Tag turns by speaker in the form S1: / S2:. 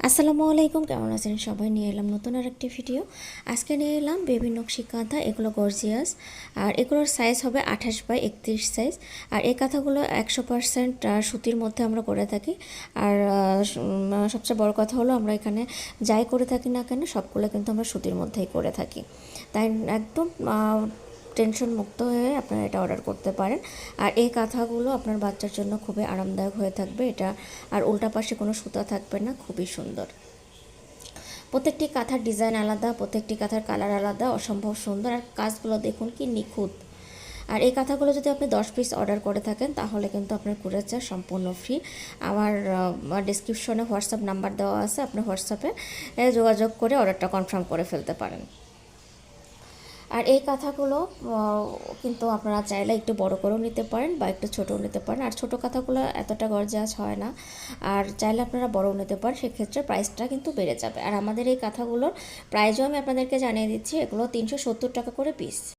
S1: আসসালামু আলাইকুম, কেমন আছেন সবাই? নিয়ে এলাম নতুন আরেকটি ভিডিও। আজকে নিয়ে এলাম বেবি নকশি কাঁথা। এগুলো গর্জিয়াস, আর এগুলোর সাইজ হবে 28 বাই 31 সাইজ। আর এই কাঁথাগুলো 100% সুতির মধ্যে আমরা করে থাকি। আর সবচেয়ে বড় কথা হলো, আমরা এখানে যাই করে থাকি না কেন সবগুলো কিন্তু আমরা সুতির মধ্যেই করে থাকি। তাই একদম টেনশন মুক্ত হয়ে আপনারা এটা অর্ডার করতে পারেন। আর এই কাঁথাগুলো আপনার বাচ্চার জন্য খুবই আরামদায়ক হয়ে থাকবে এটা। আর উল্টা পাশে কোনো সুতা থাকবে না, খুবই সুন্দর। প্রত্যেকটি কাঁথার ডিজাইন আলাদা, প্রত্যেকটি কাঁথার কালার আলাদা, অসম্ভব সুন্দর। আর কাজগুলো দেখুন কি নিখুঁত। আর এই কাঁথাগুলো যদি আপনি 10 পিস অর্ডার করে থাকেন তাহলে কিন্তু আপনার কুরিয়ার চার্জ সম্পূর্ণ ফ্রি। আমার ডিসক্রিপশনে হোয়াটসঅ্যাপ নাম্বার দেওয়া আছে, আপনি হোয়াটসঅ্যাপে যোগাযোগ করে অর্ডারটা কনফার্ম করে ফেলতে পারেন। আর এই কাঁথাগুলো কিন্তু আপনারা চাইলে একটু বড় করেও নিতে পারেন বা একটু ছোটও নিতে পারেন। আর ছোটো কাঁথাগুলো এতটা গর্জাস হয় না। আর চাইলে আপনারা বড়ও নিতে পারেন, সেক্ষেত্রে প্রাইসটা কিন্তু বেড়ে যাবে। আর আমাদের এই কাঁথাগুলোর প্রাইসও আমি আপনাদেরকে জানিয়ে দিচ্ছি, এগুলো 370 টাকা করে পিস।